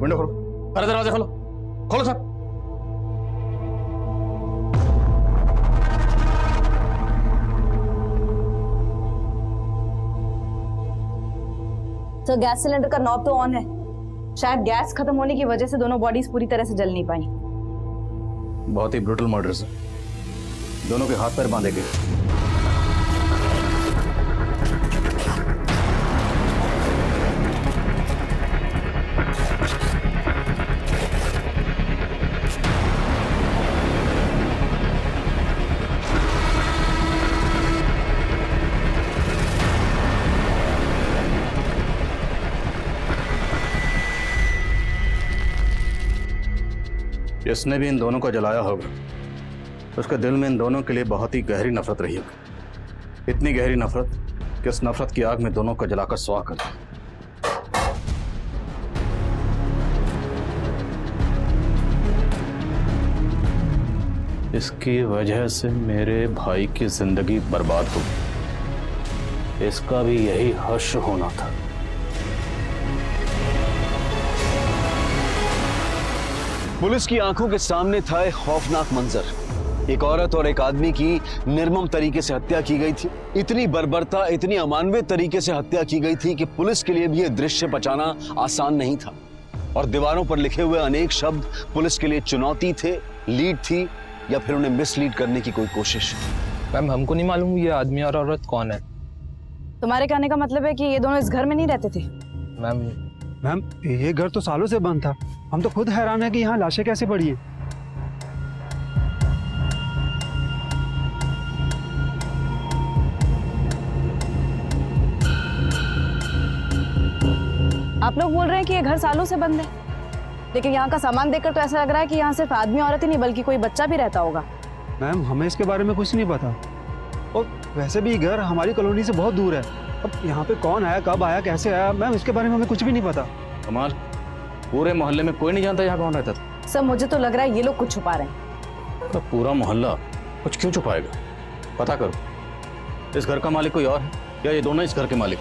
Window खोलो, अरे दरवाजा खोलो, खोलो सर। तो गैस सिलेंडर का नॉब तो ऑन है, शायद गैस खत्म होने की वजह से दोनों बॉडीज पूरी तरह से जल नहीं पाई। बहुत ही ब्रूटल मर्डर सर, दोनों के हाथ पैर बांधे गए। जिसने भी इन दोनों को जलाया होगा उसके दिल में इन दोनों के लिए बहुत ही गहरी नफरत रही होगी, इतनी गहरी नफरत कि उस नफरत की आग में दोनों को जलाकर स्वाह कर दिया। इसकी वजह से मेरे भाई की जिंदगी बर्बाद हो गई, इसका भी यही हश्र होना था। पुलिस की आंखों के सामने था एक खौफनाक मंजर। एक औरत और एक आदमी की निर्मम तरीके से हत्या की गई थी। इतनी बर्बरता, इतनी अमानवीय तरीके से हत्या की गई थी कि पुलिस के लिए भी यह दृश्य बचाना आसान नहीं था। और दीवारों पर लिखे हुए अनेक शब्द पुलिस के लिए चुनौती थे, लीड थी, या फिर उन्हें मिसलीड करने की कोई कोशिश। मैम हमको नहीं मालूम ये आदमी और औरत कौन है। तुम्हारे कहने का मतलब है कि ये दोनों इस घर में नहीं रहते थे? मैम ये घर तो सालों से बंद था, हम तो खुद हैरान है कि यहाँ लाशें कैसे पड़ी हैं। आप लोग बोल रहे हैं कि ये घर सालों से बंद है, लेकिन यहाँ का सामान देखकर तो ऐसा लग रहा है कि यहाँ सिर्फ आदमी औरत ही नहीं बल्कि कोई बच्चा भी रहता होगा। मैम हमें इसके बारे में कुछ नहीं पता, और वैसे भी घर हमारी कॉलोनी से बहुत दूर है। अब यहाँ पे कौन आया, कब आया, कैसे आया, मैम इसके बारे में हमें कुछ भी नहीं पता। कमाल, पूरे मोहल्ले में कोई नहीं जानता यहाँ कौन रहता था? सर मुझे तो लग रहा है ये लोग कुछ छुपा रहे हैं। तो पूरा मोहल्ला कुछ क्यों छुपाएगा? पता करो, इस घर का मालिक कोई और है या ये दोनों इस घर के मालिक?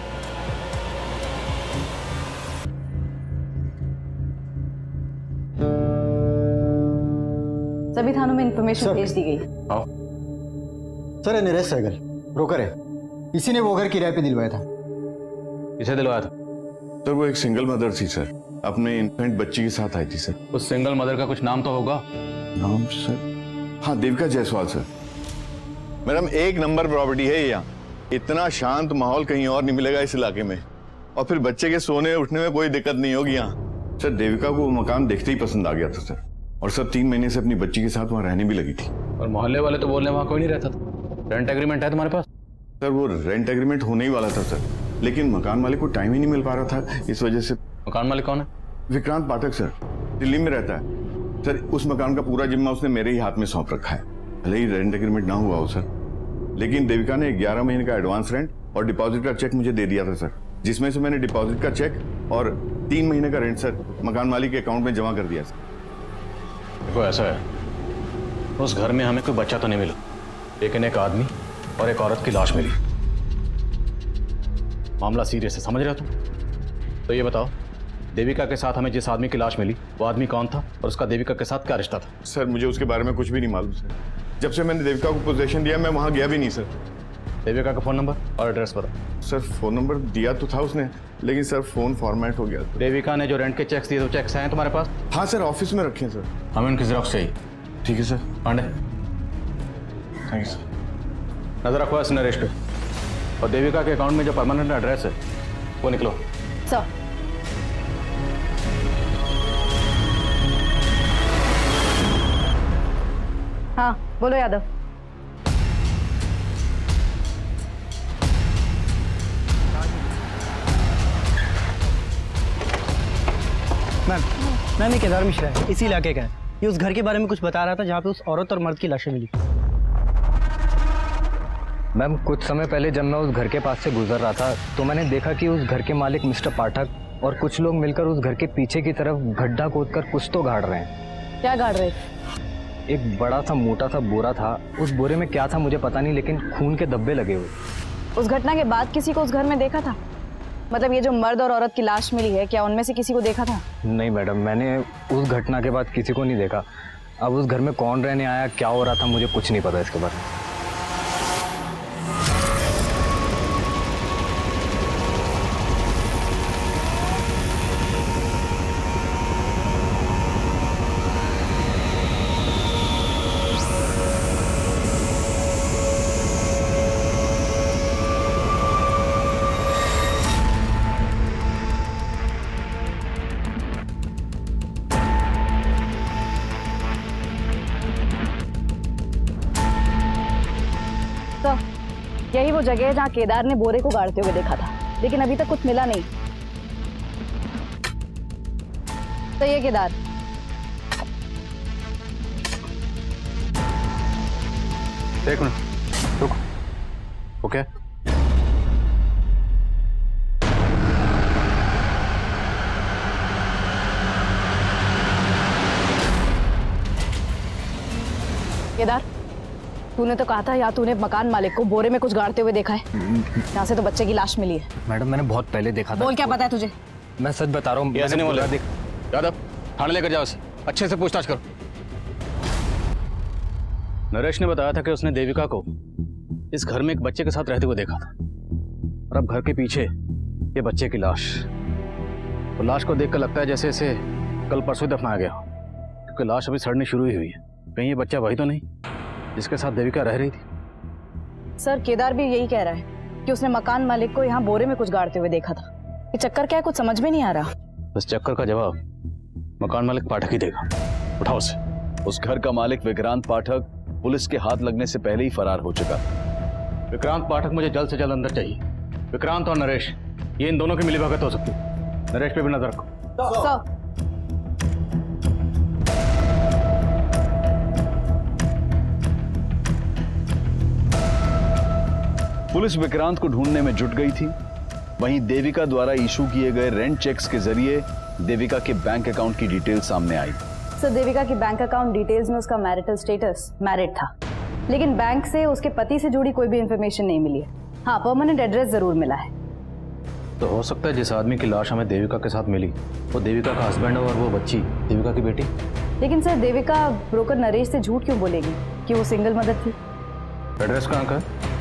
सभी थानों में इंफॉर्मेशन भेज दी गई। आओ। सर निरेश सहगल ब्रोकर है, इसी ने वो घर किराए पे दिलवाया था। किसे दिलवाया था? सर वो एक सिंगल मदर थी सर, अपने इन्फेंट बच्ची के साथ आई थी सर। उस सिंगल मदर का कुछ नाम तो होगा? नाम सर, हाँ देविका जायसवाल सर। मैडम एक नंबर प्रॉपर्टी है ये, यहाँ इतना शांत माहौल कहीं और नहीं मिलेगा इस इलाके में, और फिर बच्चे के सोने उठने में कोई दिक्कत नहीं होगी यहाँ। सर देविका को वो मकान देखते ही पसंद आ गया था सर, और सर 3 महीने से अपनी बच्ची के साथ वहाँ रहने भी लगी थी। और मोहल्ले वाले तो बोल रहे वहाँ कोई नहीं रहता था। रेंट एग्रीमेंट है तुम्हारे पास? सर वो रेंट एग्रीमेंट होने ही वाला था सर, लेकिन मकान मालिक को टाइम ही नहीं मिल पा रहा था, इस वजह से। मकान मालिक कौन है? विक्रांत पाठक सर, दिल्ली में रहता है सर। उस मकान का पूरा जिम्मा उसने मेरे ही हाथ में सौंप रखा है। भले ही रेंट एग्रीमेंट ना हुआ हो सर, लेकिन देविका ने 11 महीने का एडवांस रेंट और डिपॉजिट का चेक मुझे दे दिया था सर, जिसमें से मैंने डिपॉजिट का चेक और 3 महीने का रेंट सर मकान मालिक के अकाउंट में जमा कर दिया सर। देखो ऐसा है, उस घर में हमें कोई बच्चा तो नहीं मिला, लेकिन एक आदमी और एक औरत की लाश मिली। मामला सीरियस है, समझ रहे हो तुम? तो ये बताओ, देविका के साथ हमें जिस आदमी की लाश मिली वो आदमी कौन था और उसका देविका के साथ क्या रिश्ता था? सर मुझे उसके बारे में कुछ भी नहीं मालूम सर, जब से मैंने देविका को पोजीशन दिया मैं वहां गया भी नहीं सर। देविका का फोन नंबर और एड्रेस बताओ। सर फोन नंबर दिया तो था उसने, लेकिन सर फोन फॉर्मेट हो गया। देविका ने जो रेंट के चेक्स दिए, तो चेक्स हैं तुम्हारे पास? हाँ सर ऑफिस में रखे हैं सर। हमें उनकी जेरॉक्स चाहिए। ठीक है sir. Pandey thank you sir. नजर रखो इस नरेश पे, और देविका के अकाउंट में जो परमानेंट एड्रेस है वो निकलो। सर हाँ बोलो यादव। मैम ये केदार मिश्रा है, इसी इलाके का है। ये उस घर के बारे में कुछ बता रहा था जहाँ पे उस औरत और मर्द की लाशें मिली। मैम कुछ समय पहले जब मैं उस घर के पास से गुजर रहा था तो मैंने देखा कि उस घर के मालिक मिस्टर पाठक और कुछ लोग मिलकर उस घर के पीछे की तरफ गड्ढा खोदकर कुछ तो गाड़ रहे हैं। क्या गाड़ रहे? एक बड़ा सा मोटा सा बोरा था, उस बोरे में क्या था मुझे पता नहीं, लेकिन खून के धब्बे लगे हुए। उस घटना के बाद किसी को उस घर में देखा था? मतलब ये जो मर्द और औरत की लाश मिली है, क्या उनमें से किसी को देखा था? नहीं मैडम, मैंने उस घटना के बाद किसी को नहीं देखा। अब उस घर में कौन रहने आया, क्या हो रहा था, मुझे कुछ नहीं पता इसके बारे में। तो यही वो जगह है जहाँ केदार ने बोरे को गाड़ते हुए देखा था, लेकिन अभी तक कुछ मिला नहीं। तो ये केदार, एक मिनट रुक। ओके, केदार, तूने तो कहा था या तूने मकान मालिक को बोरे में कुछ गाड़ते हुए देखा है? यहाँ से तो बच्चे की लाश मिली है। मैडम मैंने बहुत पहले देखा था। बोल, क्या पता है तुझे? मैं सच बता रहा हूँ। ये ऐसे नहीं बोला। देख, यादव, थाने लेकर जाओ उसे, अच्छे से पूछताछ करो। नरेश ने बताया था कि उसने देविका को इस घर में एक बच्चे के साथ रहते हुए देखा था, और अब घर के पीछे ये बच्चे की लाश। तो लाश को देखकर लगता है जैसे इसे कल परसों दफनाया गया, क्योंकि लाश अभी सड़नी शुरू ही हुई है। कहीं ये बच्चा वही तो नहीं जिसके साथ देविका रह रही थी? सर, केदार भी यही कह रहा है कि उसने मकान मालिक को यहाँ बोरे में कुछ गाड़ते हुए देखा था। ये चक्कर क्या है, कुछ समझ में नहीं आ रहा। इस चक्कर का जवाब मकान मालिक पाठक ही देगा। उठाओ उसे। उस घर का मालिक विक्रांत पाठक पुलिस के हाथ लगने से पहले ही फरार हो चुका। विक्रांत पाठक मुझे जल्द से जल्द अंदर चाहिए। विक्रांत और नरेश, ये इन दोनों की मिलीभगत हो सकती है। नरेश पे भी नजर रखो। सर, पुलिस विक्रांत को ढूंढने में जुट गई थी। वहीं देविका द्वारा इशू किए गए रेंट चेक्स के जरिए देविका के बैंक अकाउंट की डिटेल सामने आई। सर, देविका की बैंक अकाउंट डिटेल्स में उसका मैरिटल स्टेटस मैरिड था, लेकिन बैंक से उसके पति से जुड़ी कोई भी इंफॉर्मेशन नहीं मिली है। हाँ, परमानेंट एड्रेस जरूर मिला है। तो हो सकता है जिस आदमी की लाश हमें देविका के साथ मिली वो देविका का हस्बैंड हो और वो बच्ची देविका की बेटी। लेकिन सर, देविका ब्रोकर नरेश से झूठ क्यों बोलेगी कि वो सिंगल मदर थी? एड्रेस कहाँ का है?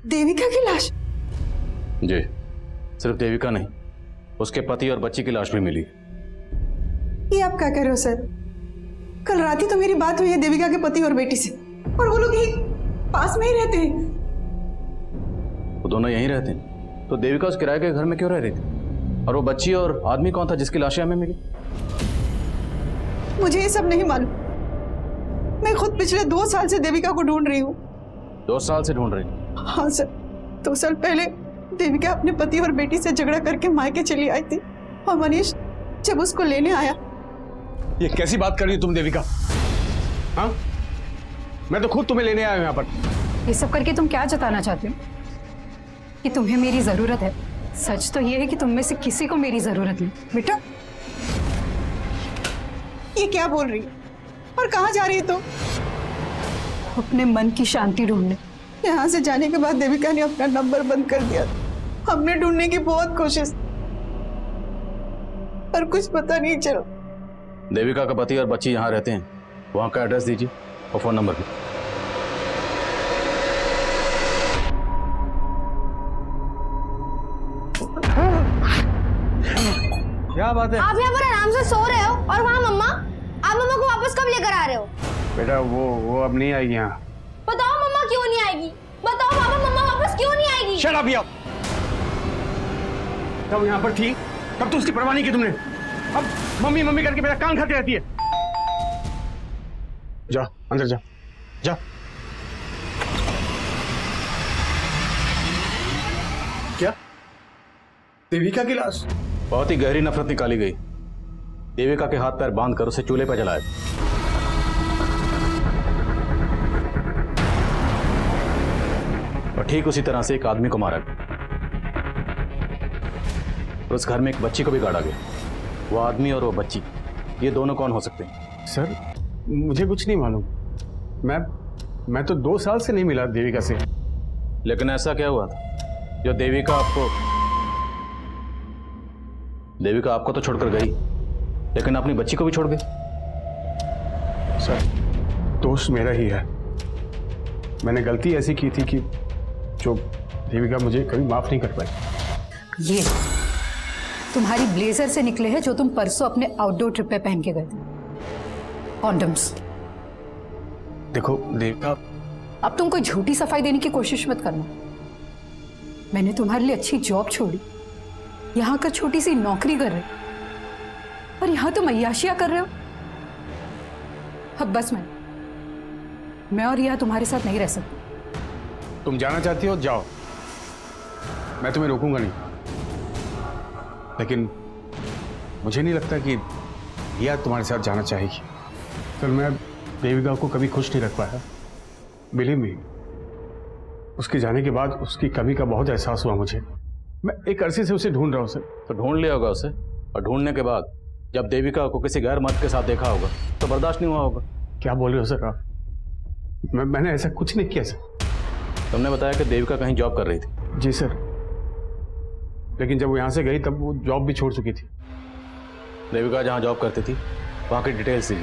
देविका की लाश? जी, सिर्फ देविका नहीं, उसके पति और बच्ची की लाश भी मिली। ये आप क्या कह रहे हो सर? कल रात ही तो मेरी बात हुई है देविका के पति और बेटी से, और वो लोग ही पास में ही रहते हैं। वो दोनों यहीं रहते हैं, तो देविका उस किराए के घर में क्यों रह रही थी? और वो बच्ची और आदमी कौन था जिसकी लाशें हमें मिली? मुझे ये सब नहीं मालूम। मैं खुद पिछले 2 साल से देविका को ढूंढ रही हूँ। 2 साल से ढूंढ रही? हाँ सर, 2 साल पहले देविका अपने पति और बेटी से झगड़ा करके मायके चली आई थी, और मनीष जब उसको लेने आया। ये कैसी बात कर रही हो तुम देविका? हाँ, मैं तो खुद तुम्हें लेने आया हूं यहाँ पर। ये सब करके तुम क्या जताना चाहते हो? कि तुम्हें मेरी जरूरत है? सच तो ये है कि तुम में से किसी को मेरी जरूरत नहीं। बेटा, ये क्या बोल रही है और कहाँ जा रही है तुम? अपने मन की शांति ढूंढने। यहाँ से जाने के बाद देविका ने अपना नंबर बंद कर दिया। हमने ढूंढने की बहुत कोशिश, पर कुछ पता नहीं चला। देविका का पति और बच्ची यहाँ रहते हैं, वहाँ का एड्रेस दीजिए और फोन नंबर भी। क्या बात है? आप यहाँ पर आराम से सो रहे हो और वहाँ मम्मा, आप मम्मा को वापस कब लेकर आ रहे हो? बेटा वो अब नहीं आएगी यहाँ। बताओ मम्मा क्यों नहीं आएगी? बताओ पापा, मम्मा वापस क्यों नहीं आएगी? शट अप यार। तब यहाँ पर थी तब तो उसकी परवाह नहीं की तुमने। अब मम्मी मम्मी करके मेरा कान खाती रहती है। जा अंदर जा, जा। क्या? देविका की लाश? बहुत ही गहरी नफरत निकाली गई। देविका के हाथ पैर बांधकर उसे चूल्हे पर जलाया। और ठीक उसी तरह से एक आदमी को मारा गया और उस घर में एक बच्ची को भी गाड़ा गया। वो आदमी और वो बच्ची, ये दोनों कौन हो सकते हैं? सर मुझे कुछ नहीं मालूम। मैं तो 2 साल से नहीं मिला देविका से। लेकिन ऐसा क्या हुआ था जो देविका आपको तो छोड़कर गई, लेकिन अपनी बच्ची को भी छोड़ गई? सर दोष मेरा ही है। मैंने गलती ऐसी की थी कि जो देविका मुझे कभी माफ नहीं कर पाई। ये तुम्हारी ब्लेजर से निकले हैं जो तुम परसों अपने आउटडोर ट्रिप पे पहन के गए थे, कॉन्डम्स। देखो देविका, अब तुम कोई झूठी सफाई देने की कोशिश मत करना। मैंने तुम्हारे लिए अच्छी जॉब छोड़ी, यहाँ कर छोटी सी नौकरी कर रहे, और यहाँ तुम अय्याशियां कर रहे हो। अब बस मैं और यह तुम्हारे साथ नहीं रह सकती। तुम जाना चाहती हो जाओ, मैं तुम्हें रोकूंगा नहीं, लेकिन मुझे नहीं लगता कि रिया तुम्हारे साथ जाना चाहेगी। सर मैं देविका को कभी खुश नहीं रख पाया। बिलीव मी, उसके जाने के बाद उसकी कमी का बहुत एहसास हुआ मुझे। मैं एक अरसे से उसे ढूंढ रहा हूँ सर। तो ढूंढ लिया होगा उसे, और ढूंढने के बाद जब देविका को किसी गैर मर्द के साथ देखा होगा तो बर्दाश्त नहीं हुआ होगा। क्या बोल रहे हो सर आप? मैंने ऐसा कुछ नहीं किया सर। तुमने बताया कि देविका कहीं जॉब कर रही थी। जी सर, लेकिन जब वो यहाँ से गई तब वो जॉब भी छोड़ चुकी थी। देविका जहाँ जॉब करती थी वहाँ की details the.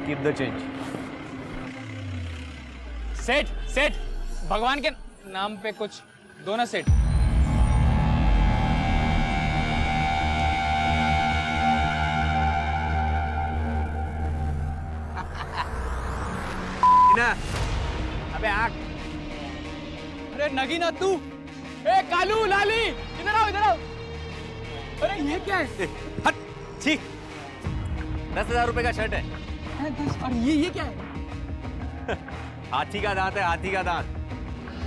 Keep the change. सेठ भगवान के नाम पे कुछ दो ना सेठ। अबे आग। अरे नगीना तू, ए कालू लाली, इधर आओ इधर आओ। अरे ये क्या है? हट, छी, 10,000 रुपए का शर्ट है। और ये क्या है? हाथी का दांत है, हाथी का दांत।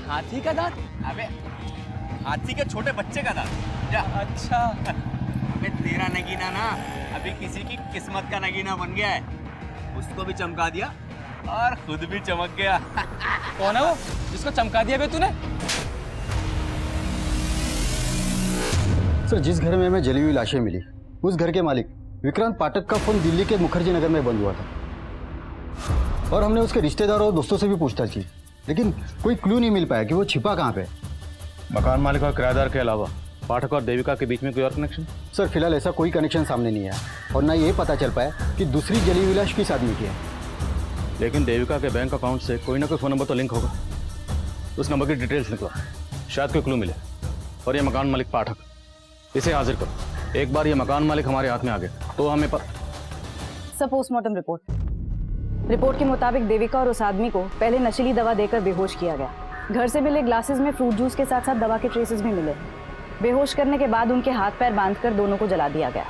हाथी का दांत? अबे हाथी के छोटे बच्चे का दांत। जा। अच्छा। अबे तेरा नगीना ना अभी किसी की किस्मत का नगीना बन गया है। उसको भी चमका दिया और खुद भी चमक गया। कौन है वो जिसको चमका दिया बे तूने? सर जिस घर में हमें जली हुई लाशें मिली, उस घर के मालिक विक्रांत पाठक का फोन दिल्ली के मुखर्जी नगर में बंद हुआ था, और हमने उसके रिश्तेदारों और दोस्तों से भी पूछताछ की, लेकिन कोई क्लू नहीं मिल पाया कि वो छिपा कहाँ पे। मकान मालिक और किराएदार के अलावा पाठक और देविका के बीच में कोई और कनेक्शन? सर फिलहाल ऐसा कोई कनेक्शन सामने नहीं आया, और ना ये पता चल पाया कि दूसरी जली हुई लाश किस आदमी की है। लेकिन देविका के बैंक अकाउंट से कोई ना कोई फ़ोन नंबर तो लिंक होगा। उस नंबर की डिटेल्स निकला, शायद कोई क्लू मिले। और ये मकान मालिक पाठक, इसे हाजिर करो। एक बार ये मकान मालिक हमारे हाथ में आ गया तो हमें सर पोस्टमार्टम रिपोर्ट के मुताबिक देविका और उस आदमी को पहले नशीली दवा देकर बेहोश किया गया। घर से मिले ग्लासेस में फ्रूट जूस के साथ साथ दवा के ट्रेसेस भी मिले। बेहोश करने के बाद उनके हाथ पैर बांधकर दोनों को जला दिया गया।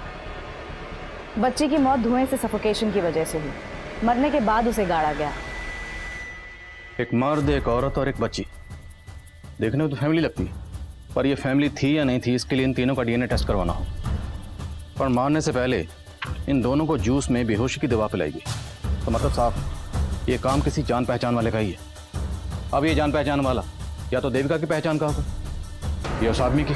बच्ची की मौत धुएं से सफोकेशन की वजह से हुई। मरने के बाद उसे गाड़ा गया। एक मर्द, एक औरत और एक बच्ची, देखने में तो फैमिली लगती है, पर ये फैमिली थी या नहीं थी इसके लिए इन तीनों का डीएनए टेस्ट करवाना हो। पर मारने से पहले इन दोनों को जूस में बेहोशी की दवा पिलाई गई, तो मतलब साफ ये काम किसी जान पहचान वाले का ही है। अब ये जान पहचान वाला या तो देविका की पहचान का होगा या उस आदमी की।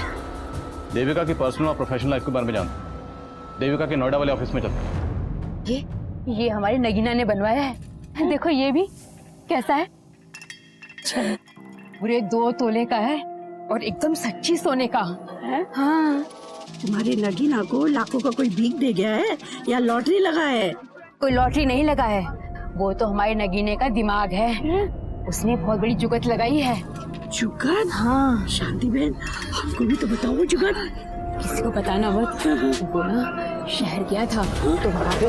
देविका की पर्सनल और प्रोफेशनल लाइफ के बारे में जानते, देविका के नोएडा वाले ऑफिस में चलते। ये हमारे नगीना ने बनवाया है। देखो ये भी कैसा है, पूरे 2 तोले का है और एकदम सच्ची सोने का है। हाँ, तुम्हारे नगीना को लाखों का कोई भीख दे गया है या लॉटरी लगा है? कोई लॉटरी नहीं लगा है, वो तो हमारे नगीने का दिमाग है। उसने बहुत बड़ी जुगत लगाई है। जुगत? हाँ। शांति बहन, हमको भी तो बताओ जुगत। किसी को बताना मत। वो ना शहर गया था तो वहाँ पे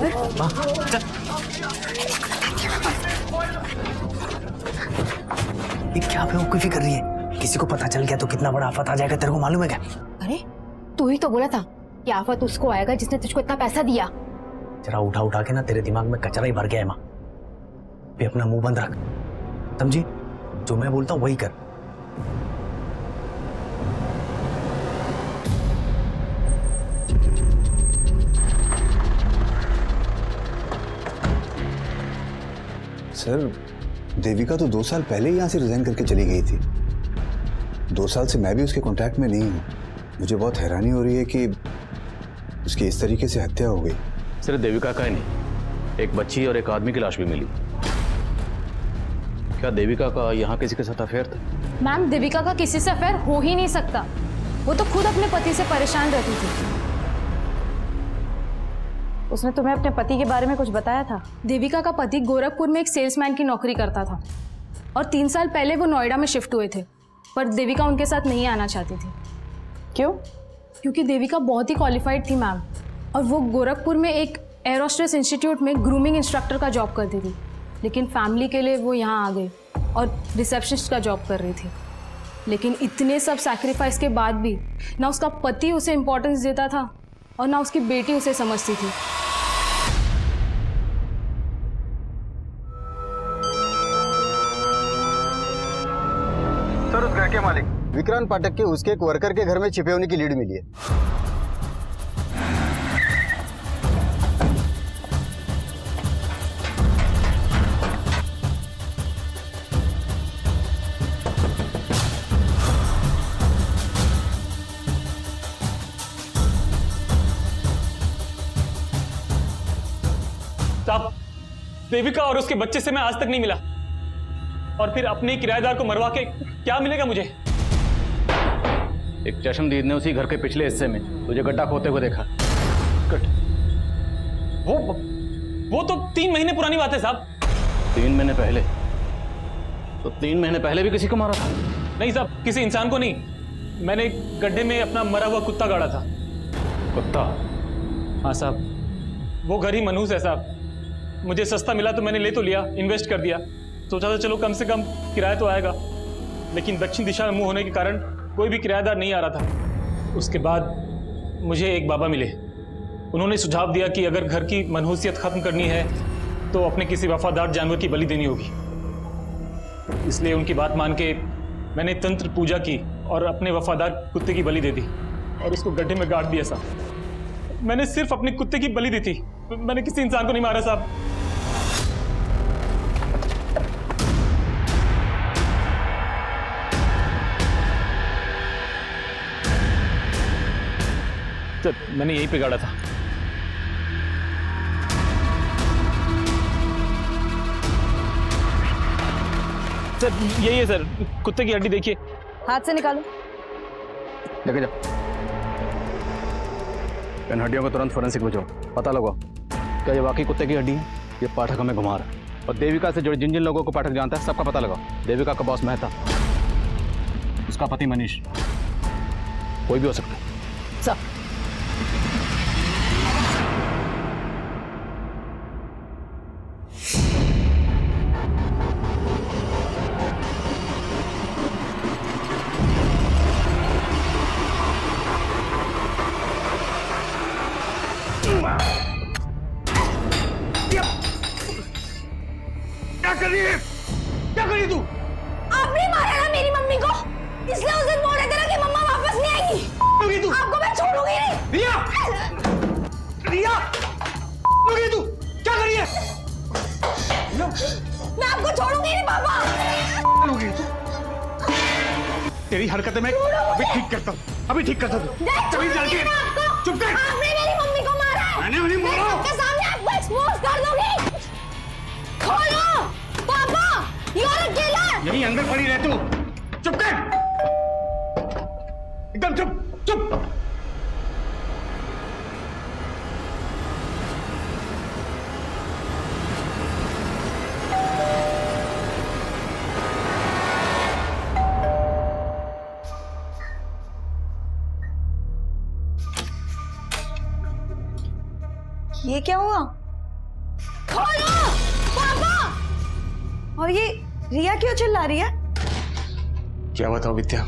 ये क्या बेवकूफी कर रही है? किसी को पता चल गया तो कितना बड़ा आफत आ जाएगा, तेरे को मालूम है क्या? अरे तू ही तो बोला था कि आफत उसको आएगा जिसने तुझको इतना पैसा दिया। जरा उठा उठा के ना तेरे दिमाग में कचरा ही भर गया है माँ। भी अपना मुंह बंद रख, समझी? जो मैं बोलता हूँ वही कर। सर देविका तो 2 साल पहले ही यहाँ से रिजाइन करके चली गई थी। 2 साल से मैं भी उसके कांटेक्ट में नहीं हूँ। मुझे बहुत हैरानी हो रही है कि उसकी इस तरीके से हत्या हो गई। सिर्फ देविका का ही नहीं, एक बच्ची और एक आदमी की लाश भी मिली। क्या देविका का यहाँ किसी के साथ अफेयर था? मैम, देविका का किसी से अफेयर हो ही नहीं सकता। वो तो खुद अपने पति से परेशान रहती थी। उसने तुम्हें अपने पति के बारे में कुछ बताया था? देविका का पति गोरखपुर में एक सेल्समैन की नौकरी करता था और 3 साल पहले वो नोएडा में शिफ्ट हुए थे, पर देविका उनके साथ नहीं आना चाहती थी। क्यों? क्योंकि देविका बहुत ही क्वालिफाइड थी मैम, और वो गोरखपुर में एक एरोस्ट्रेस इंस्टीट्यूट में ग्रूमिंग इंस्ट्रक्टर का जॉब करती थी। लेकिन फैमिली के लिए वो यहाँ आ गई और रिसेप्शनिस्ट का जॉब कर रही थी। लेकिन इतने सब सैक्रिफाइस के बाद भी ना उसका पति उसे इम्पोर्टेंस देता था और ना उसकी बेटी उसे समझती थी। सर, उस घर के मालिक विक्रांत पाठक के उसके एक वर्कर के घर में छिपे होने की लीड मिली है। साहब, देविका और उसके बच्चे से मैं आज तक नहीं मिला, और फिर अपने किराएदार को मरवा के क्या मिलेगा मुझे? एक चश्मदीद ने उसी घर के पिछले हिस्से में तुझे गड्ढा खोदते हुए देखा। वो तो 3 महीने पुरानी बात है साहब। 3 महीने पहले? तो 3 महीने पहले भी किसी को मारा था? नहीं साहब, किसी इंसान को नहीं। मैंने गड्ढे में अपना मरा हुआ कुत्ता गाड़ा था। कुत्ता? हाँ साहब, वो घर ही मनहूस है साहब। मुझे सस्ता मिला तो मैंने ले तो लिया, इन्वेस्ट कर दिया। सोचा था चलो कम से कम किराया तो आएगा, लेकिन दक्षिण दिशा में मुंह होने के कारण कोई भी किराएदार नहीं आ रहा था। उसके बाद मुझे एक बाबा मिले। उन्होंने सुझाव दिया कि अगर घर की मनहूसियत खत्म करनी है तो अपने किसी वफादार जानवर की बलि देनी होगी। इसलिए उनकी बात मान के मैंने तंत्र पूजा की और अपने वफादार कुत्ते की बलि दे दी और उसको गड्ढे में गाड़ दिया साहब। मैंने सिर्फ अपने कुत्ते की बलि दी थी, मैंने किसी इंसान को नहीं मारा साहब। तो मैंने यहीं पे गाड़ा था। सर यही है सर, कुत्ते की हड्डी देखिए। हाथ से निकालो। लेके जाओ। इन हड्डियों को तुरंत फोरेंसिक भेजो, पता लगाओ क्या ये वाकई कुत्ते की हड्डी है। ये पाठक हमें घुमा रहा है, और देविका से जुड़े जिन जिन लोगों को पाठक जानता है सबका पता लगाओ। देविका का बॉस मेहता, उसका पति मनीष, कोई भी हो सकता है। सर, क्या करी तू? आपने मारा ना मेरी मम्मी को, इसलिए उस दिन बोल रहे थे ना कि मम्मा वापस नहीं आएगी। तू? आपको मैं छोड़ूंगी नहीं। रिया! रिया! तू क्या करी है? मैं आपको छोड़ूंगी नहीं पापा। तेरी हरकतें मैं अभी ठीक करता हूँ, अभी ठीक करता हूँ। चुप कर। आपने मेरी मम्मी को मारा है। मैंने नहीं मारा। मैं आपके सामने आपको एक्सपोज कर दूंगी। खोलो पापा, यू आर अ किलर। यहीं अंदर पड़ी रह तू। चुप कर, एकदम चुप चुप। ये क्या हुआ? खोलो पापा। और ये रिया क्यों चिल्ला रही है? क्या बताऊं विद्या,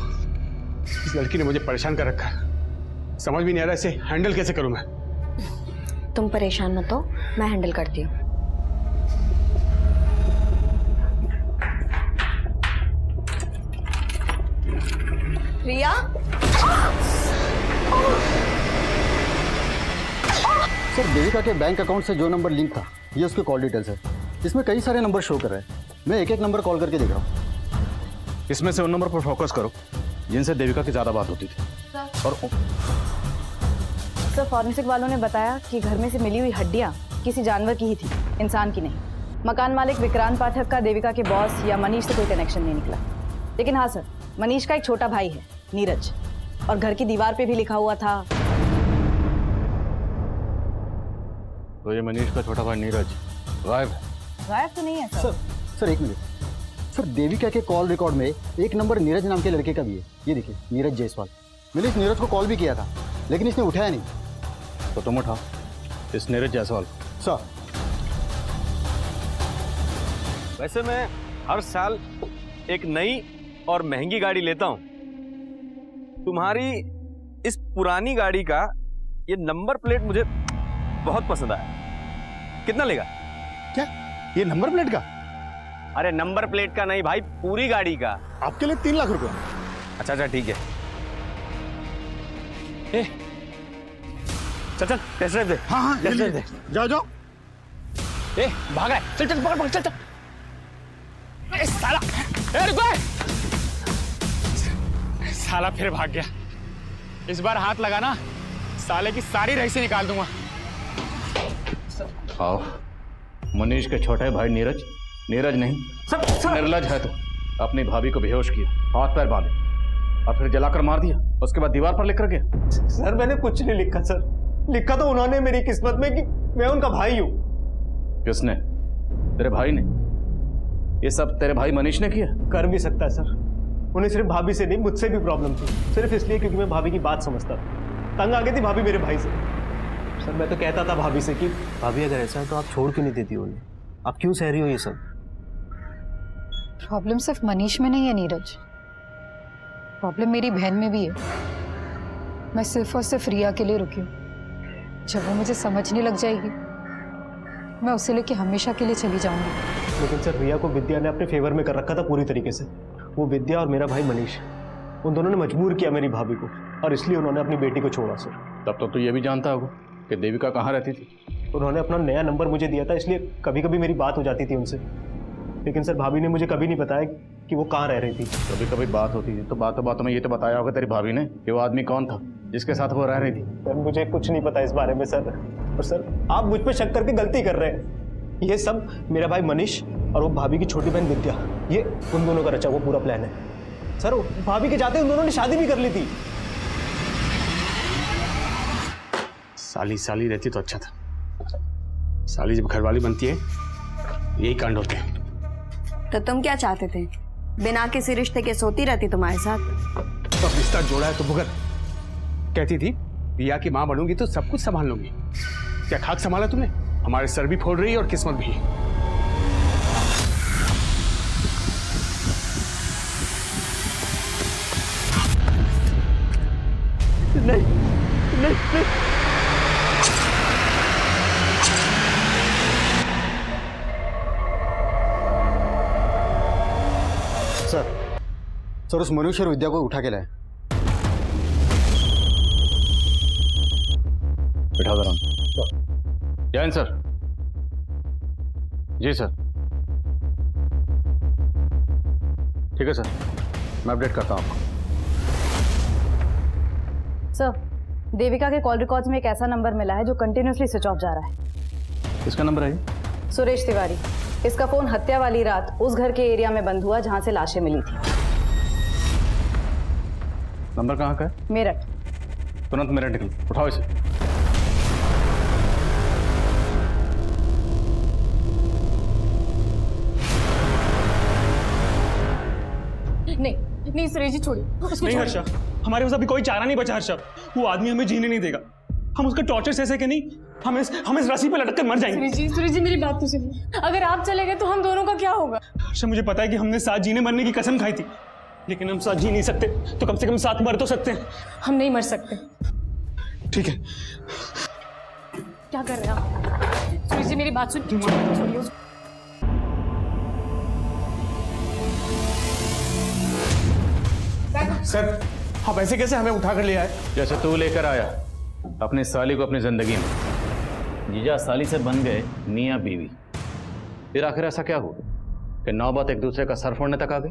इस लड़की ने मुझे परेशान कर रखा है। समझ भी नहीं आ रहा इसे हैंडल कैसे करूं मैं। तुम परेशान मत हो, मैं हैंडल करती हूँ। रिया, सर देविका के बैंक अकाउंट से जो नंबर लिंक था ये उसके कॉल डिटेल्स है। इसमें कई सारे नंबर शो कर रहे हैं। मैं एक एक नंबर कॉल करके देख रहा हूँ। इसमें से उन नंबर पर फोकस करो जिनसे देविका की ज्यादा बात होती थी। और सर फॉरेंसिक वालों ने बताया कि घर में से मिली हुई हड्डियां किसी जानवर की ही थी, इंसान की नहीं। मकान मालिक विक्रांत पाठक का देविका के बॉस या मनीष से कोई कनेक्शन नहीं निकला। लेकिन हाँ सर, मनीष का एक छोटा भाई है नीरज, और घर की दीवार पे भी लिखा हुआ था। तो ये मनीष का छोटा भाई नीरज गायब है? गायब तो नहीं है सर। सर एक मिनट सर, देविका के कॉल रिकॉर्ड में एक नंबर नीरज नाम के लड़के का भी है। ये देखिए, नीरज जायसवाल। मैंने इस नीरज को कॉल भी किया था, लेकिन इसने उठाया नहीं। तो तुम उठाओ इस नीरज जायसवाल। सर वैसे मैं हर साल एक नई और महंगी गाड़ी लेता हूं। तुम्हारी इस पुरानी गाड़ी का ये नंबर प्लेट मुझे बहुत पसंद आया। कितना लेगा? क्या ये नंबर प्लेट का? अरे नंबर प्लेट का नहीं भाई, पूरी गाड़ी का। आपके लिए 3 लाख रुपए। अच्छा अच्छा ठीक है। चल टेस्ट ड्राइव दे। हाँ हाँ टेस्ट ड्राइव दे। जाओ जाओ। भाग रहा है, चल चल पकड़ पकड़ चल चल। साला रुको, साला फिर भाग गया। इस बार हाथ लगाना, साले की सारी रईसी निकाल दूंगा। आओ, मनीष के छोटे भाई नीरज, नीरज नहीं निर्लज है तो अपनी भाभी को बेहोश किया, हाथ पैर बांधे और फिर जलाकर मार दिया। उसके बाद दीवार पर लिख कर गया। सर मैंने कुछ नहीं लिखा सर। लिखा तो उन्होंने मेरी किस्मत में कि मैं उनका भाई हूँ। किसने? तेरे भाई ने? ये सब तेरे भाई मनीष ने किया? कर भी सकता है सर। उन्हें सिर्फ भाभी से नहीं, मुझसे भी प्रॉब्लम थी, सिर्फ इसलिए क्योंकि मैं भाभी की बात समझता था। तंग आ गई थी भाभी मेरे भाई से। सर मैं तो कहता था भाभी से कि भाभी अगर ऐसा है तो आप छोड़ क्यों नहीं देती उन्हें, आप क्यों सह रही हो ये सब? प्रॉब्लम सिर्फ मनीष में नहीं है नीरज, प्रॉब्लम मेरी बहन में भी है। मैं सिर्फ और सिर्फ रिया के लिए रुकी हूँ। जब वो मुझे समझने लग जाएगी, मैं उसे लेके हमेशा के लिए चली जाऊंगी। लेकिन सर रिया को विद्या ने अपने फेवर में कर रखा था पूरी तरीके से। वो विद्या और मेरा भाई मनीष, उन दोनों ने मजबूर किया मेरी भाभी को, और इसलिए उन्होंने अपनी बेटी को छोड़ा सर। तब तो तू ये भी जानता होगा कि देविका कहाँ रहती थी? उन्होंने अपना नया नंबर मुझे दिया था, इसलिए कभी कभी मेरी बात हो जाती थी उनसे। लेकिन सर भाभी ने मुझे कभी नहीं बताया कि वो कहाँ रह रही थी। कभी कभी बात होती थी तो बातों में ये तो बताया होगा तेरी भाभी ने कि वो आदमी कौन था जिसके साथ वो रह रही थी। सर मुझे कुछ नहीं पता इस बारे में सर। और सर आप मुझ पर शक करके गलती कर रहे हैं। ये सब मेरा भाई मनीष और वो भाभी की छोटी बहन विद्या, ये उन दोनों का रचा वो पूरा प्लान है सर। भाभी के जाते उन दोनों ने शादी भी कर ली थी। साली साली रहती तो अच्छा था। साली जब घरवाली बनती है यही कांड होते हैं। तो तुम क्या चाहते थे? बिना किसी रिश्ते के सोती रहती तुम्हारे साथ? तो रिश्ता जोड़ा है तो भुगत। कहती थी रिया की माँ बनूंगी तो सब कुछ संभाल लूंगी। क्या खाक संभाला तुमने? हमारे सर भी फोड़ रही है और किस्मत भी। नहीं। सर उस मनुष्य और विद्या को उठा के लाए। बिठा दो राम। जैन सर। जी सर। ठीक है सर, मैं अपडेट करता हूँ आपको। सर, देविका के कॉल रिकॉर्ड्स में एक ऐसा नंबर मिला है जो कंटिन्यूसली स्विच ऑफ जा रहा है। किसका नंबर है ये? सुरेश तिवारी। इसका फोन हत्या वाली रात उस घर के एरिया में बंद हुआ जहां से लाशें मिली थी। नंबर कहाँ का है? मेरठ। तुरंत मेरठ निकल, उठाओ इसे। नहीं सुरेश जी छोड़िए। नहीं हर्षा, हमारे पास अभी कोई चारा नहीं बचा हर्षा। वो आदमी हमें जीने नहीं देगा। हम उसका टॉर्चर सह के नहीं, हम इस रस्सी पे लटक कर मर जाएंगे। सुरेश जी मेरी बात तो सुनिए। अगर आप चले गए तो हम दोनों का क्या होगा? हर्षा मुझे पता है कि हमने साथ जीने मरने की कसम खाई थी, लेकिन हम साथ जी नहीं सकते तो कम से कम साथ मर तो सकते हैं। हम नहीं मर सकते। ठीक है। क्या कर रहे हैं आप? सुरेश जी मेरी बात छोड़िए। सर आप ऐसे कैसे हमें उठा कर ले आए? जैसे तू लेकर आया अपनी साली को अपनी जिंदगी में। जीजा साली से बन गए मियाँ बीवी। फिर आखिर ऐसा क्या हुआ कि नौबत एक दूसरे का सर फोड़ने तक आ गई?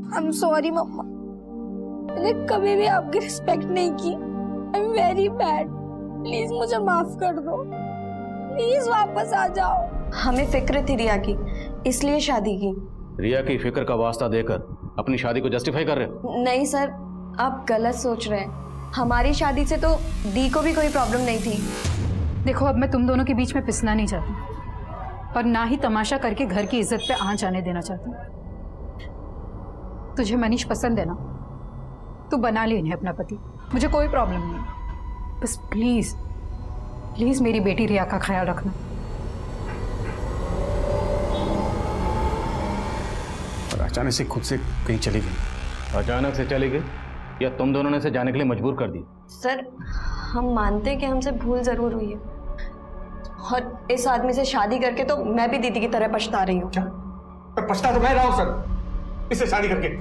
आई एम सॉरी मम्मा, मैंने कभी भी आपकी रिस्पेक्ट नहीं की। I am very bad, please मुझे माफ कर दो, प्लीज वापस आ जाओ। हमें फिक्र थी रिया की, इसलिए शादी की। रिया की फिक्र का वास्ता देकर अपनी शादी को जस्टिफाई कर रहे हो? नहीं सर, आप गलत सोच रहे हैं। हमारी शादी से तो डी को भी कोई प्रॉब्लम नहीं थी। देखो, अब मैं तुम दोनों के बीच में पिसना नहीं चाहती और ना ही तमाशा करके घर की इज्जत पे आंच आने देना चाहती। तुझे मनीष पसंद है ना, तू बना ले इन्हें अपना पति, मुझे कोई प्रॉब्लम नहीं है। बस प्लीज प्लीज मेरी बेटी रिया का ख्याल रखना। और अचानक से खुद से कहीं चली गई। अचानक से चली गई या तुम दोनों ने इसे जाने के लिए मजबूर कर दी? सर, हम मानते हैं कि हमसे भूल जरूर हुई है और इस आदमी से शादी करके तो मैं भी दीदी की तरह पछता रही हूँ। क्या? पर पछता तो मैं रहा हूँ सर, इससे शादी करके।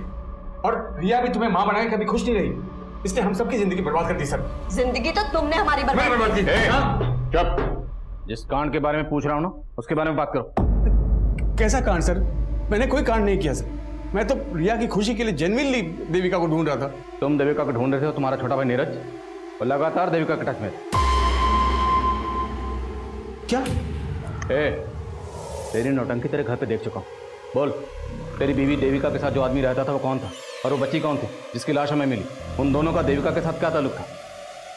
और रिया भी तुम्हें माँ बनाए कभी खुश नहीं रही, इसने हम सबकी जिंदगी बर्बाद कर दी सर। जिंदगी तो तुमने हमारी बर्बाद की। चुप! जिस कांड के बारे में पूछ रहा हूँ ना, उसके बारे में बात करो। कैसा कांड सर? मैंने कोई कांड नहीं किया सर, मैं तो रिया की खुशी के लिए जेन्युइनली देविका को ढूंढ रहा था। तुम देविका को ढूंढ रहे थे और तुम्हारा छोटा भाई नीरज और लगातार देविका के टच में था। क्या? तेरी नौटंकी तेरे घर पे देख चुका हूँ। बोल, तेरी बीवी देविका के साथ जो आदमी रहता था वो कौन था, और वो बच्ची कौन थी जिसकी लाश हमें मिली? उन दोनों का देविका के साथ क्या ताल्लुक था?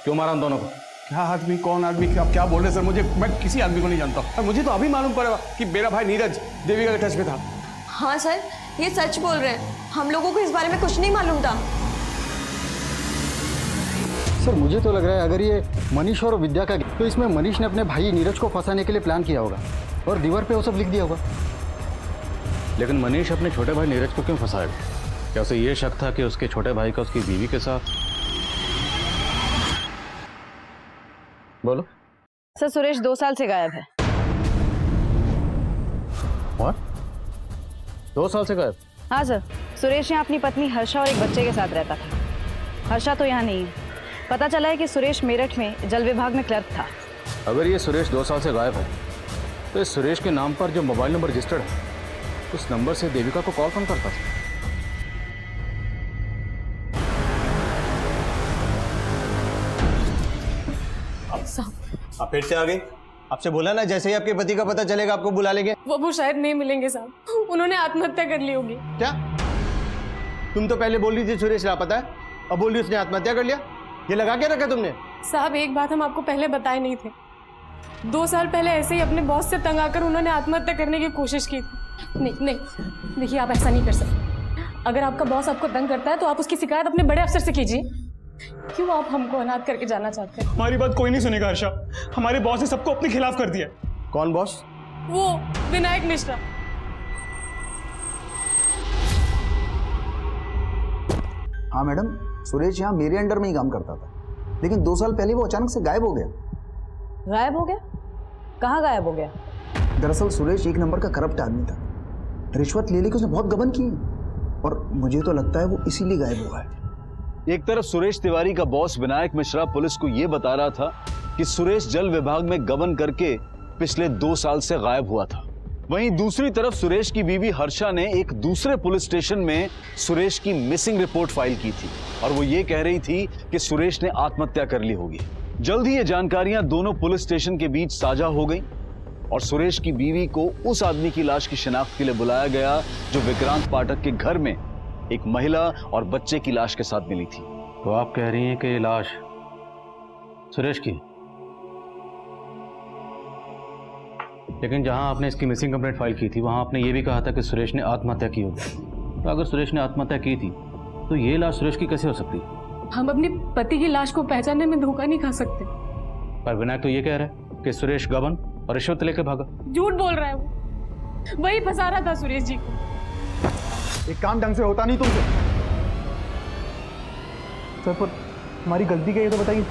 क्यों मारा उन दोनों को? क्या आदमी? कौन आदमी? आप क्या बोल रहे हैं सर? मैं किसी आदमी को नहीं जानता और मुझे तो अभी मालूम पड़ा कि मेरा भाई नीरज देविका के टच में था। हाँ सर, ये सच बोल रहे हैं, हम लोगों को इस बारे में कुछ नहीं मालूम था। सर मुझे तो लग रहा है अगर ये मनीष और विद्या का तो इसमें मनीष ने अपने भाई नीरज को फंसाने के लिए प्लान किया होगा और दीवार पे वो सब लिख दिया होगा। लेकिन मनीष अपने छोटे भाई नीरज को क्यों फंसाएगा? क्या उसे ये शक था कि उसके छोटे भाई का उसकी बीवी के साथ? बोलो। सर, सुरेश 2 साल से गायब है। और 2 साल से गायब? हाँ सर, सुरेश यहाँ अपनी पत्नी हर्षा और एक बच्चे के साथ रहता था। हर्षा तो यहाँ नहीं है। पता चला है कि सुरेश मेरठ में जल विभाग में क्लर्क था। अगर ये सुरेश 2 साल से गायब है तो इस सुरेश के नाम पर जो मोबाइल नंबर रजिस्टर्ड है उस नंबर से देविका को कॉल कौन करता था? आप फिर से आ गई? आपसे बोला ना जैसे ही आपके पति का पता चलेगा आपको बुला लेंगे। वो शायद नहीं मिलेंगे साहब, उन्होंने आत्महत्या कर ली होगी। क्या? तुम तो पहले बोल रही थी सुरेश लापता है, अब बोल रही उसने आत्महत्या कर लिया। ये लगा के रखा तुमने? साहब, एक बात हम आपको पहले बताए नहीं थे। 2 साल पहले ऐसे ही अपने बॉस से तंग आकर उन्होंने आत्महत्या करने की कोशिश की थी। नहीं, देखिए आप ऐसा नहीं कर सकते। अगर आपका बॉस आपको तंग करता है तो आप उसकी शिकायत अपने बड़े अफसर से कीजिए। क्यों आप हमको अनाथ करके जाना चाहते हैं? हमारी बात कोई नहीं सुनेगा हर्षा, हमारे बॉस ने सबको अपने खिलाफ कर दिया। कौन बॉस? वो विनायक मिश्रा। हाँ मैडम, सुरेश यहाँ मेरे अंडर में ही काम करता था, लेकिन 2 साल पहले वो अचानक से गायब हो गया। गायब हो गया? कहाँ गायब हो गया? दरअसल सुरेश एक नंबर का करप्ट आदमी था, रिश्वत ले लेके उसने बहुत गबन की और मुझे तो लगता है वो इसीलिए गायब हुआ है। एक तरफ सुरेश तिवारी का बॉस विनायक मिश्रा पुलिस को यह बता रहा था कि सुरेश जल विभाग में गबन करके पिछले 2 साल से गायब हुआ था, वहीं दूसरी तरफ सुरेश की बीवी हर्षा ने एक दूसरे पुलिस स्टेशन में सुरेश की मिसिंग रिपोर्ट फाइल की थी और वो ये कह रही थी कि सुरेश ने आत्महत्या कर ली होगी। जल्द ही ये जानकारियां दोनों पुलिस स्टेशन के बीच साझा हो गई और सुरेश की बीवी को उस आदमी की लाश की शिनाख्त के लिए बुलाया गया जो विक्रांत पाठक के घर में एक महिला और बच्चे की लाश के साथ मिली थी। तो आप कह रही हैं कि ये लाश सुरेश की? लेकिन जहां आपने इसकी मिसिंग कंप्लेंट फाइल की थी वहां आपने ये भी कहा था कि सुरेश ने आत्महत्या की होगी। तो अगर सुरेश ने आत्महत्या की थी तो ये लाश सुरेश की कैसे हो सकती? हम अपने पति की लाश को पहचानने में धोखा नहीं खा सकते। पर विनायक तो ये कह रहा है कि सुरेश गबन और रिश्वत लेकर भागा। झूठ बोल रहा है वो, वही फंसा रहा था सुरेश जी को। एक काम ढंग से होता नहीं तुमसे। सर पर हमारी गलती क्या है तो बताइए।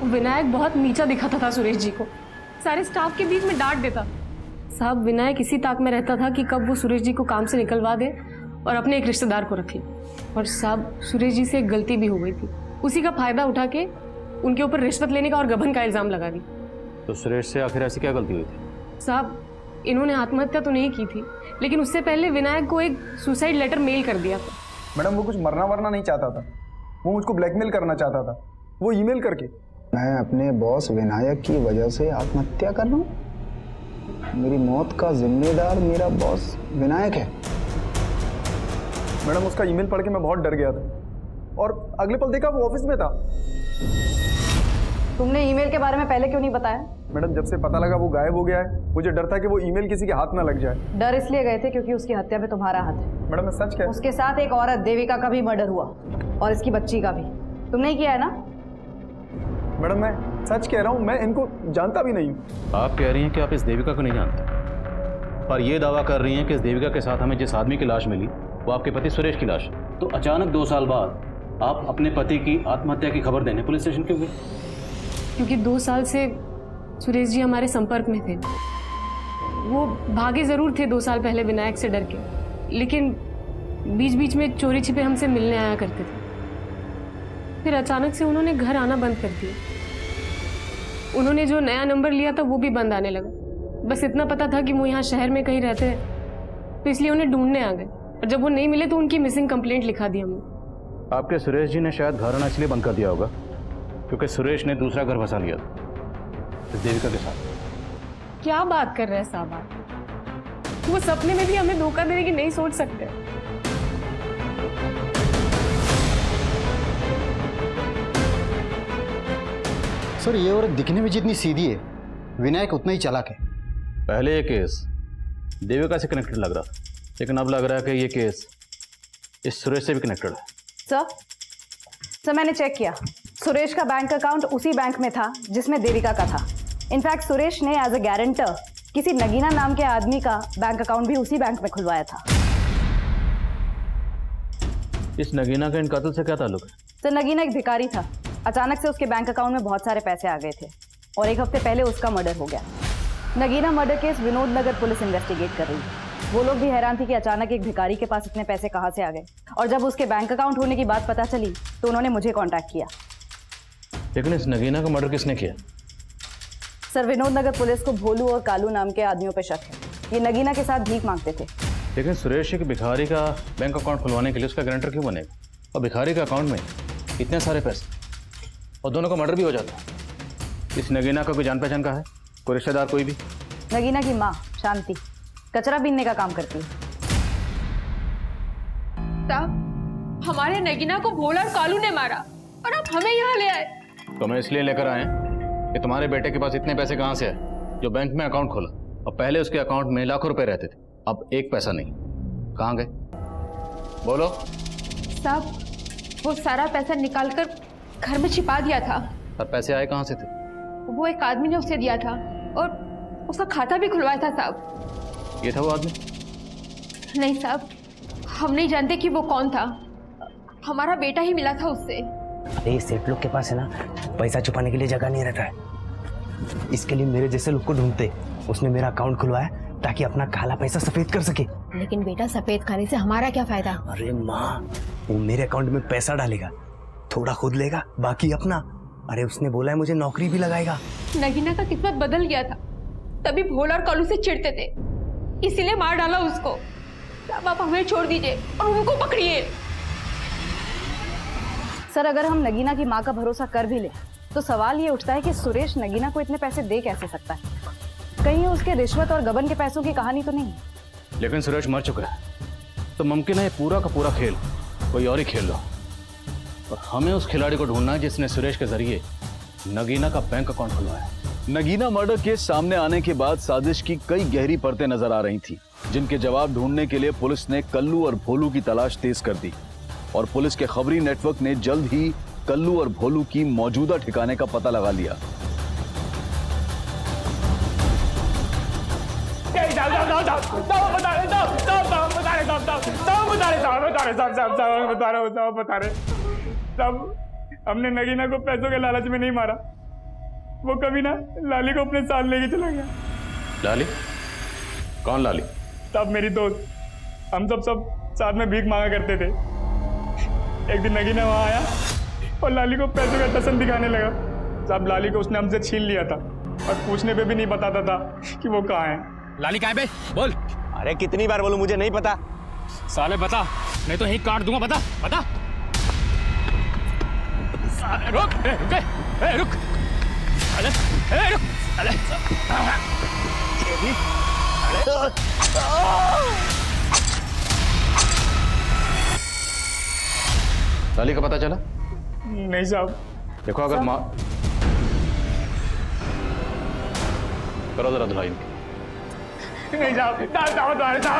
विनायक बहुत नीचा दिखाता था सुरेश जी को, सारे स्टाफ के बीच में डांट देता। साहब, विनायक इसी ताक में रहता था कि कब वो सुरेश जी को काम से निकलवा दे और अपने एक रिश्तेदार को रख लिया। और साहब सुरेश जी से एक गलती भी हो गई थी, उसी का फायदा उठा के उनके ऊपर रिश्वत लेने का और गबन का इल्जाम लगा दी। तो सुरेश से आखिर ऐसी क्या गलती हुई थी? साहब इन्होंने आत्महत्या तो नहीं की थी, लेकिन उससे पहले विनायक को एक सुसाइड लेटर मेल कर दिया था। मैडम वो कुछ मरना वरना नहीं चाहता था, वो मुझको ब्लैकमेल करना चाहता था, वो ईमेल करके। मैं अपने बॉस विनायक की वजह से आत्महत्या कर रहा हूँ? मेरी मौत का जिम्मेदार मेरा बॉस विनायक है। मैडम उसका ईमेल पढ़ के मैं बहुत डर गया था, और अगले पल देखा वो ऑफिस में था। तुमने ईमेल के बारे में पहले क्यों नहीं बताया? मैडम जब से पता लगा वो गायब हो गया है, मुझे डर था कि वो ईमेल किसी के हाथ ना लग जाए। डर इसलिए गए थे क्योंकि उसकी हत्या में तुम्हारा हाथ है। मैडम मैं सच कह, उसके साथ एक औरत देविका का भी मर्डर हुआ और इसकी बच्ची का भी। तुमने ही किया है ना? मैडम मैं सच कह रहा हूँ, मैं इनको जानता भी नहीं हूँ। आप कह रही हैं कि आप इस देविका को नहीं जानते, पर यह दावा कर रही हैं कि इस देविका के साथ हमें जिस आदमी की लाश मिली वो आपके पति सुरेश की लाश है। तो अचानक 2 साल बाद आप अपने पति की आत्महत्या की खबर देने पुलिस स्टेशन क्यों गए? क्योंकि 2 साल से सुरेश जी हमारे संपर्क में थे। वो भागे जरूर थे 2 साल पहले विनायक से डर के, लेकिन बीच बीच में चोरी छिपे हमसे मिलने आया करते थे। फिर अचानक से उन्होंने घर आना बंद कर दिया। उन्होंने जो नया नंबर लिया था वो भी बंद आने लगा। बस इतना पता था कि वो यहाँ शहर में कहीं रहते हैं, तो इसलिए उन्हें ढूंढने आ गए, और जब वो नहीं मिले तो उनकी मिसिंग कंप्लेंट लिखा दी हमने। आपके सुरेश जी ने शायद घर आना इसलिए बंद कर दिया होगा क्योंकि सुरेश ने दूसरा घर बसा लिया था इस देविका के साथ। क्या बात कर रहे हैं साहब आप? वो सपने में भी हमें धोखा देने की नहीं सोच सकते। सर ये औरत दिखने में जितनी सीधी है, विनायक उतना ही चालाक है। पहले ये केस देविका से कनेक्टेड लग रहा था, लेकिन अब लग रहा है कि ये केस इस सुरेश से भी कनेक्टेड है। सर मैंने चेक किया, सुरेश का बैंक अकाउंट उसी बैंक में था जिसमें देविका का था। इनफैक्ट सुरेश ने एज अ गारंटर किसी नगीना नाम के आदमी का बैंक अकाउंट भी उसी बैंक में खुलवाया था। इस नगीना का इन कत्ल से क्या ताल्लुक है? सर नगीना एक भिखारी था, अचानक से उसके बैंक अकाउंट में बहुत सारे पैसे आ गए थे और 1 हफ्ते पहले उसका मर्डर हो गया। नगीना मर्डर केस विनोद नगर पुलिस इन्वेस्टिगेट कर रही है। वो लोग भी हैरान थे कि अचानक एक भिखारी के पास इतने पैसे कहाँ से आ गए, और जब उसके बैंक अकाउंट होने की बात पता चली तो उन्होंने मुझे कॉन्टैक्ट किया। लेकिन इस नगीना का मर्डर किसने किया? सर विनोद नगर पुलिस को भोलू और कालू नाम के आदमियों पर शक है। ये नगीना के साथ भीख मांगते थे। लेकिन सुरेश एक भिखारी का बैंक अकाउंट खुलवाने के लिए उसका गारंटर क्यों बनेगा? और भिखारी के अकाउंट में इतने सारे पैसे, और दोनों का मर्डर भी हो जाता है। इस नगीना का कोई जान पहचान का है, कोई रिश्तेदार कोई भी? नगीना की माँ शांति कचरा बीनने का काम करती है। साहब हमारे नगीना को भोला और कालू ने मारा और अब हमें यहाँ ले आए। तो मैं इसलिए लेकर आए कि तुम्हारे बेटे के पास इतने पैसे कहाँ से आए जो बैंक में अकाउंट खोला, और पहले उसके अकाउंट में लाखों रुपए रहते थे, अब 1 पैसा नहीं। कहाँ गए बोलो? साहब वो सारा पैसा निकालकर घर में छिपा दिया था। और पैसे आए कहाँ से थे? वो एक आदमी ने उसे दिया था और उसका खाता भी खुलवाया था साहब। ये था वो आदमी? नहीं साहब, हम नहीं जानते कि वो कौन था। हमारा बेटा ही मिला था उससे। अरे सेठ लोग के पास है ना, पैसा छुपाने के लिए जगह नहीं रहता है, इसके लिए मेरे जैसे लोग को ढूंढते। उसने मेरा अकाउंट खुलवाया ताकि अपना काला पैसा सफेद कर सके। लेकिन बेटा सफेद खाने से हमारा क्या फायदा? अरे माँ, वो मेरे अकाउंट में पैसा डालेगा, थोड़ा खुद लेगा, बाकी अपना। अरे उसने बोला है मुझे नौकरी भी लगाएगा। नगीना का किस्मत बदल गया था, तभी भोला और कालू से चिढ़ते थे, इसीलिए मार डाला उसको। अब आप हमें छोड़ दीजिए और उनको पकड़िए। सर अगर हम नगीना की माँ का भरोसा कर भी ले तो सवाल ये उठता है कि सुरेश नगीना को इतने पैसे दे कैसे सकता है? कहीं उसके रिश्वत और गबन के पैसों की कहानी तो नहीं? लेकिन सुरेश मर चुका है, तो मुमकिन है ये पूरा का पूरा खेल कोई और ही खेल रहा, और हमें उस खिलाड़ी को ढूंढना है जिसने सुरेश के जरिए नगीना का बैंक अकाउंट खुलवाया। नगीना मर्डर केस सामने आने के बाद साजिश की कई गहरी परतें नजर आ रही थी, जिनके जवाब ढूंढने के लिए पुलिस ने कल्लू और भोलू की तलाश तेज कर दी, और पुलिस के खबरी नेटवर्क ने जल्द ही कल्लू और भोलू की मौजूदा ठिकाने का पता लगा लिया। हमने नगीना को पैसों के लालच में नहीं मारा, वो कभी ना लाली को अपने साथ लेके चला गया। लाली? कौन लाली? तब मेरी दोस्त, हम सब साथ में भीख मांगा करते थे। एक दिन नगीना वहां आया और लाली को पैसों का टसन दिखाने लगा। साहब लाली को उसने हमसे छीन लिया था और पूछने पे भी नहीं बताता था कि वो कहाँ है। लाली कहाँ है बे? बोल। अरे कितनी बार बोलूं, मुझे नहीं पता। साले बता, नहीं तो यही काट दूंगा। बता बता। साले रुक, रुक। अरे रुक, अरे लाली का पता चला? नहीं साहब। देखो अगर माँ करो जरा धुलाई। नहीं साहब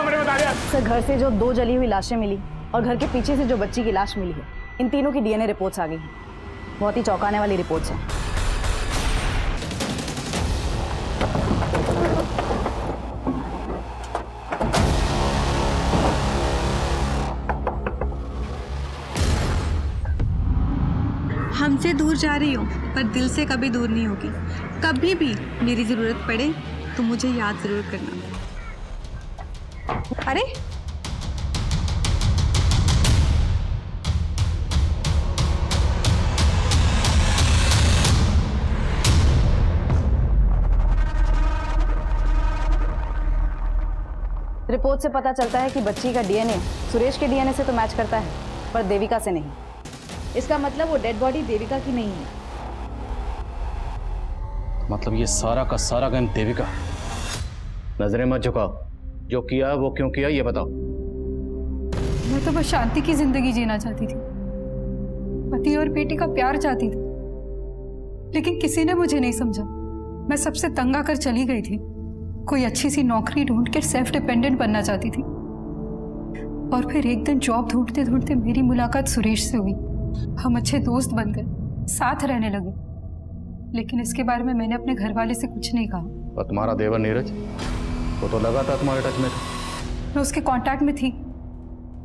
मैंने बता दिया। सर घर से जो 2 जली हुई लाशें मिली और घर के पीछे से जो बच्ची की लाश मिली है, इन तीनों की डीएनए रिपोर्ट्स आ गई हैं। बहुत ही चौंकाने वाली रिपोर्ट्स हैं। हमसे दूर जा रही हो पर दिल से कभी दूर नहीं होगी। कभी भी मेरी ज़रूरत पड़े तो मुझे याद ज़रूर करना। अरे रिपोर्ट से पता चलता है कि बच्ची का डीएनए सुरेश के डीएनए से तो मैच करता है, पर देविका से नहीं। इसका मतलब वो डेड बॉडी देविका की नहीं है। मतलब ये सारा का सारा गेम देविका। नजरें मत झुकाओ, जो किया वो क्यों किया ये बताओ। मैं तो बस शांति की जिंदगी जीना चाहती थी, पति और बेटी का प्यार चाहती थी, लेकिन किसी ने मुझे नहीं समझा। मैं सबसे तंग आकर चली गई थी। कोई अच्छी सी नौकरी ढूंढ कर सेल्फ डिपेंडेंट बनना चाहती थी। और फिर एक दिन जॉब ढूंढते ढूंढते मेरी मुलाकात सुरेश से हुई। हम अच्छे दोस्त बन गए, साथ रहने लगे। लेकिन इसके बारे में मैंने अपने घर वाले से कुछ नहीं कहा। और तुम्हारा देवर नीरज, वो तो लगा था तुम्हारे टच में था। मैं उसके कांटेक्ट में थी,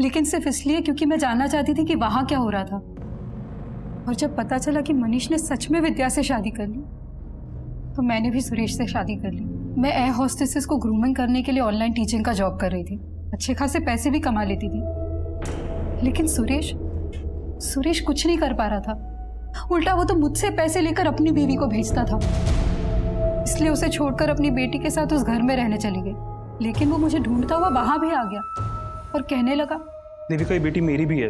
लेकिन सिर्फ इसलिए क्योंकि मैं जानना चाहती थी कि वहां क्या हो रहा था। और जब पता चला कि मनीष ने सच में विद्या से शादी कर ली, तो मैंने भी सुरेश से शादी कर ली। मैं एयर होस्टेसेस को ग्रूमिंग करने के लिए ऑनलाइन टीचिंग का जॉब कर रही थी। अच्छे खासे पैसे भी कमा लेती थी। लेकिन सुरेश कुछ नहीं कर पा रहा था। उल्टा वो तो मुझसे पैसे लेकर अपनी बीवी को भेजता था। इसलिए उसे छोड़कर अपनी बेटी के साथ उस घर में रहने चली गई। लेकिन वो मुझे ढूंढता हुआ वहां भी आ गया और कहने लगा, देविका ये बेटी मेरी भी है।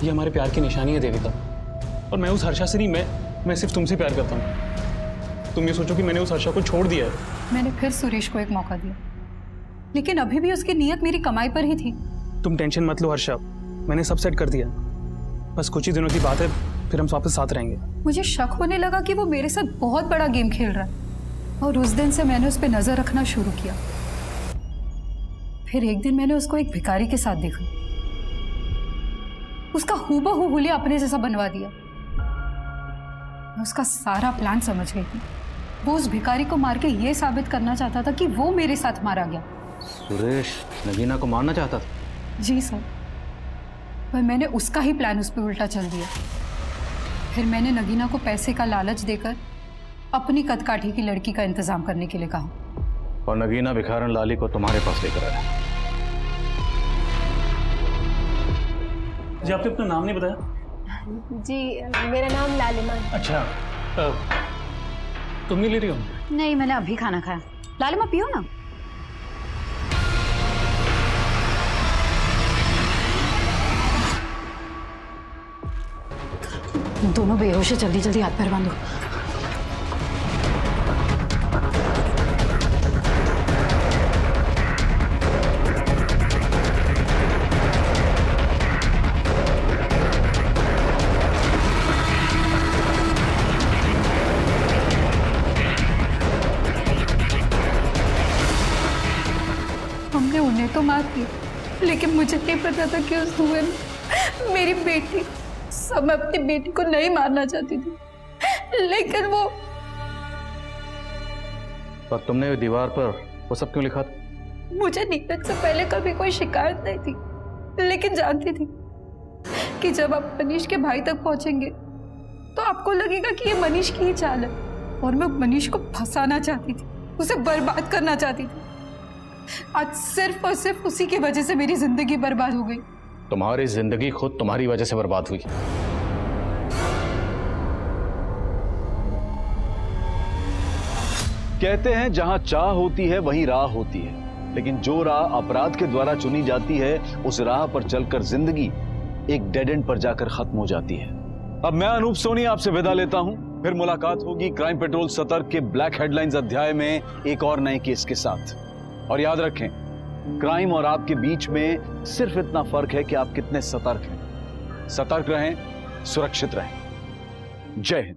ये हमारे प्यार की निशानी है देविका। और मैं उस हर्षा से नहीं, मैं सिर्फ तुमसे प्यार करता हूँ। तुम ये सोचो कि मैंने उस हर्षा को छोड़ दिया है। मैंने फिर सुरेश को एक मौका दिया, लेकिन अभी भी उसकी नीयत मेरी कमाई पर ही थी। तुम टेंशन मत लो हर्षा, मैंने सब सेट कर दिया। बस कुछ ही दिनों की बात है, फिर हम वापस साथ रहेंगे। मुझे शक होने लगा कि वो मेरे साथ बहुत बड़ा गेम खेल रहा है। और उस दिन से मैंने उस पर नजर रखना शुरू किया। फिर एक दिन मैंने उसको एक भिखारी के साथ देखा। उसका हूबहू हुलिया अपने जैसा बनवा दिया। मैं उसका सारा प्लान समझ गई थी। वो उस भिखारी को मार के ये साबित करना चाहता था कि वो मेरे साथ मारा गया। सुरेश नगीना को मारना चाहता था? जी सर, पर मैंने उसका ही प्लान उस पर उल्टा चल दिया। फिर मैंने नगीना को पैसे का लालच देकर अपनी कदकाठी की लड़की का इंतजाम करने के लिए कहा। और नगीना भिखारन लाली को तुम्हारे पास लेकर आया। जी आपने अपना नाम नहीं बताया? जी मेरा नाम लालिमा है। अच्छा, तुम नहीं ले रही हो? नहीं, मैंने अभी खाना खाया। लालिमा पियो ना। दोनों बेहोश है, जल्दी जल्दी हाथ पैर बांधो। हमने उन्हें तो मार दिया, लेकिन मुझे नहीं पता था कि उस धुएं में मेरी बेटी। सब मैं अपनी बेटी को नहीं मारना चाहती थी, लेकिन वो। पर तुमने दीवार पर वो सब क्यों लिखा था? मुझे नीरज से पहले कभी कोई शिकायत नहीं थी, लेकिन जानती थी कि जब आप मनीष के भाई तक पहुंचेंगे तो आपको लगेगा कि ये मनीष की ही चाल है। और मैं मनीष को फंसाना चाहती थी, उसे बर्बाद करना चाहती थी। आज सिर्फ और सिर्फ उसी की वजह से मेरी जिंदगी बर्बाद हो गई। तुम्हारी जिंदगी खुद तुम्हारी वजह से बर्बाद हुई। कहते हैं जहां चाह होती है वहीं राह होती है, लेकिन जो राह अपराध के द्वारा चुनी जाती है उस राह पर चलकर जिंदगी एक डेड एंड पर जाकर खत्म हो जाती है। अब मैं अनूप सोनी आपसे विदा लेता हूं, फिर मुलाकात होगी क्राइम पेट्रोल सतर्क के ब्लैक हेडलाइंस अध्याय में एक और नए केस के साथ। और याद रखें, क्राइम और आपके बीच में सिर्फ इतना फर्क है कि आप कितने सतर्क हैं। सतर्क रहें, सुरक्षित रहें। जय हिंद।